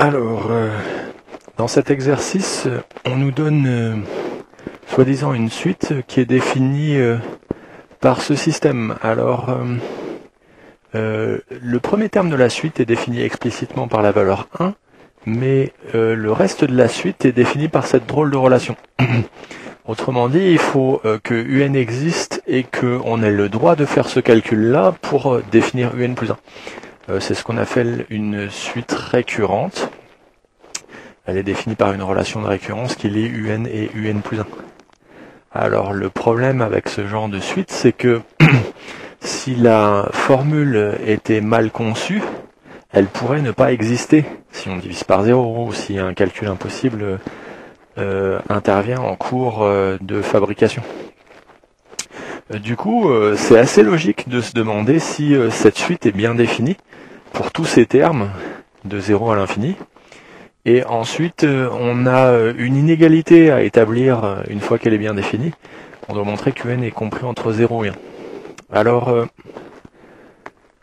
Alors, dans cet exercice, on nous donne soi-disant une suite qui est définie par ce système. Alors, le premier terme de la suite est défini explicitement par la valeur 1, mais le reste de la suite est défini par cette drôle de relation. Autrement dit, il faut que UN existe et qu'on ait le droit de faire ce calcul-là pour définir UN plus 1. C'est ce qu'on appelle une suite récurrente. Elle est définie par une relation de récurrence qui lie UN et UN plus 1. Alors le problème avec ce genre de suite, c'est que si la formule était mal conçue, elle pourrait ne pas exister si on divise par 0 ou si un calcul impossible intervient en cours de fabrication. Du coup, c'est assez logique de se demander si cette suite est bien définie pour tous ces termes de 0 à l'infini. Et ensuite, on a une inégalité à établir une fois qu'elle est bien définie. On doit montrer que UN est compris entre 0 et 1. Alors,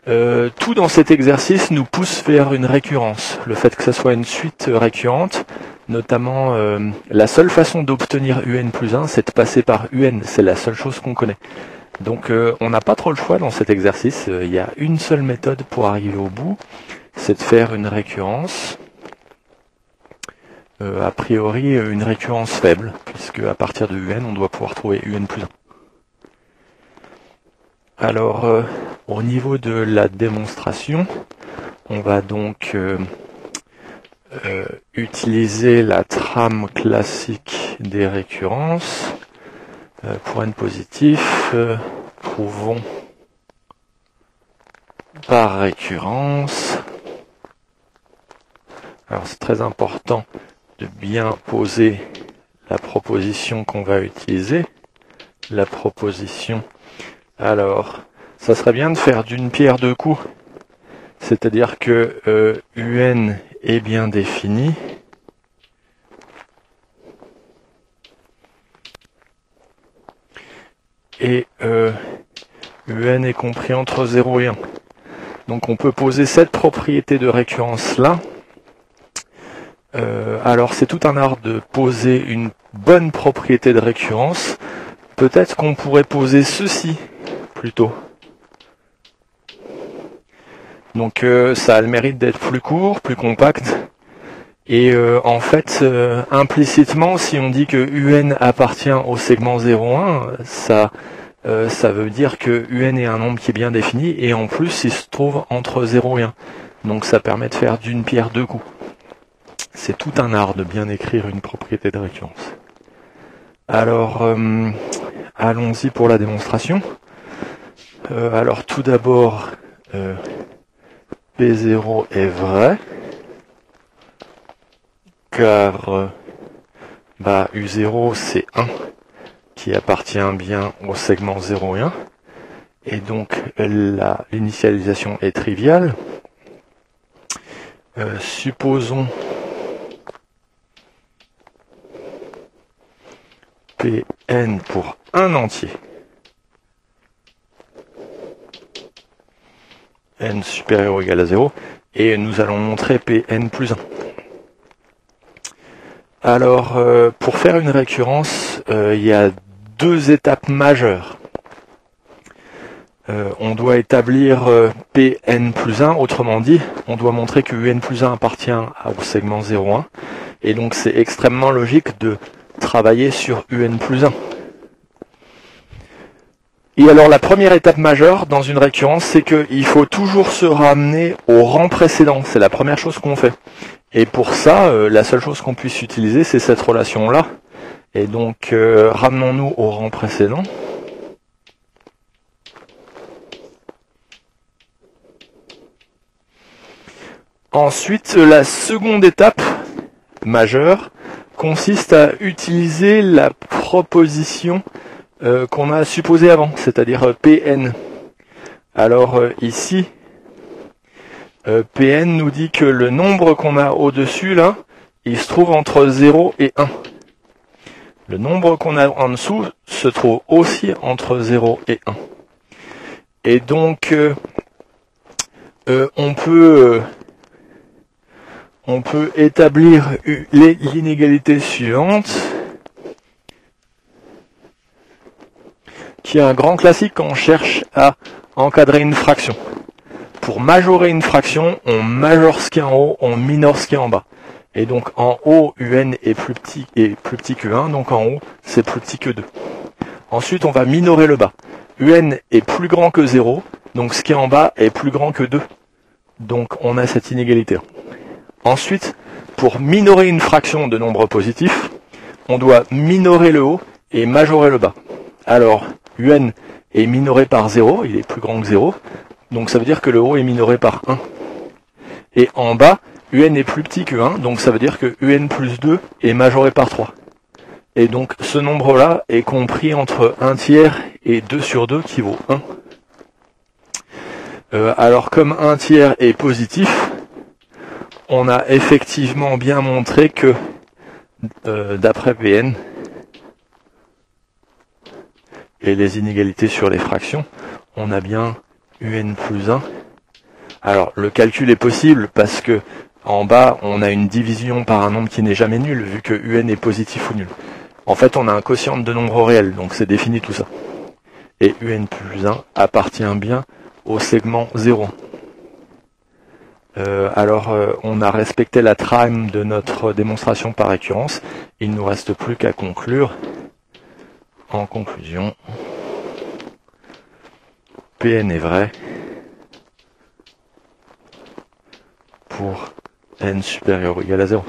tout dans cet exercice nous pousse vers une récurrence. Le fait que ce soit une suite récurrente, notamment la seule façon d'obtenir UN plus 1, c'est de passer par UN. C'est la seule chose qu'on connaît. Donc on n'a pas trop le choix dans cet exercice. Il y a une seule méthode pour arriver au bout, c'est de faire une récurrence. A priori une récurrence faible, puisque à partir de UN, on doit pouvoir trouver UN plus 1. Alors, au niveau de la démonstration, on va donc utiliser la trame classique des récurrences. Pour n positif, prouvons par récurrence. Alors c'est très important de bien poser la proposition qu'on va utiliser. La proposition. Alors, ça serait bien de faire d'une pierre deux coups. C'est-à-dire que UN est bien défini. Et UN est compris entre 0 et 1. Donc on peut poser cette propriété de récurrence-là. Alors c'est tout un art de poser une bonne propriété de récurrence. Peut-être qu'on pourrait poser ceci plutôt. Donc ça a le mérite d'être plus court, plus compact. Et en fait, implicitement, si on dit que UN appartient au segment 0,1, ça veut dire que UN est un nombre qui est bien défini, et en plus, il se trouve entre 0 et 1. Donc ça permet de faire d'une pierre deux coups. C'est tout un art de bien écrire une propriété de récurrence. Alors, allons-y pour la démonstration. Alors tout d'abord, P0 est vrai, car U0 c'est 1 qui appartient bien au segment 0 et 1, et donc l'initialisation est triviale. Supposons Pn pour un entier, n supérieur ou égal à 0, et nous allons montrer Pn plus 1. Alors, pour faire une récurrence, il y a deux étapes majeures. On doit établir Pn plus 1, autrement dit, on doit montrer que Un plus 1 appartient au segment 0,1, et donc c'est extrêmement logique de travailler sur Un plus 1. Et alors la première étape majeure dans une récurrence, c'est qu'il faut toujours se ramener au rang précédent. C'est la première chose qu'on fait. Et pour ça, la seule chose qu'on puisse utiliser, c'est cette relation-là. Et donc, ramenons-nous au rang précédent. Ensuite, la seconde étape majeure consiste à utiliser la proposition qu'on a supposée avant, c'est-à-dire Pn. Alors ici, Pn nous dit que le nombre qu'on a au-dessus, là, il se trouve entre 0 et 1. Le nombre qu'on a en dessous se trouve aussi entre 0 et 1. Et donc, on peut on peut établir l'inégalité suivante, qui est un grand classique quand on cherche à encadrer une fraction. Pour majorer une fraction, on majore ce qui est en haut, on minore ce qui est en bas. Et donc en haut, UN est plus petit que 1, donc en haut, c'est plus petit que 2. Ensuite, on va minorer le bas. UN est plus grand que 0, donc ce qui est en bas est plus grand que 2. Donc on a cette inégalité. Ensuite, pour minorer une fraction de nombre positif, on doit minorer le haut et majorer le bas. Alors, UN est minoré par 0, il est plus grand que 0, donc ça veut dire que le haut est minoré par 1. Et en bas, UN est plus petit que 1, donc ça veut dire que UN plus 2 est majoré par 3. Et donc ce nombre-là est compris entre 1 tiers et 2 sur 2 qui vaut 1. Alors comme 1 tiers est positif, on a effectivement bien montré que, d'après Vn, et les inégalités sur les fractions, on a bien UN plus 1. Alors le calcul est possible parce que en bas on a une division par un nombre qui n'est jamais nul vu que UN est positif ou nul. En fait on a un quotient de nombres réels, donc c'est défini tout ça. Et UN plus 1 appartient bien au segment 0. On a respecté la trame de notre démonstration par récurrence. Il ne nous reste plus qu'à conclure. En conclusion, Pn est vrai pour n supérieur ou égal à 0.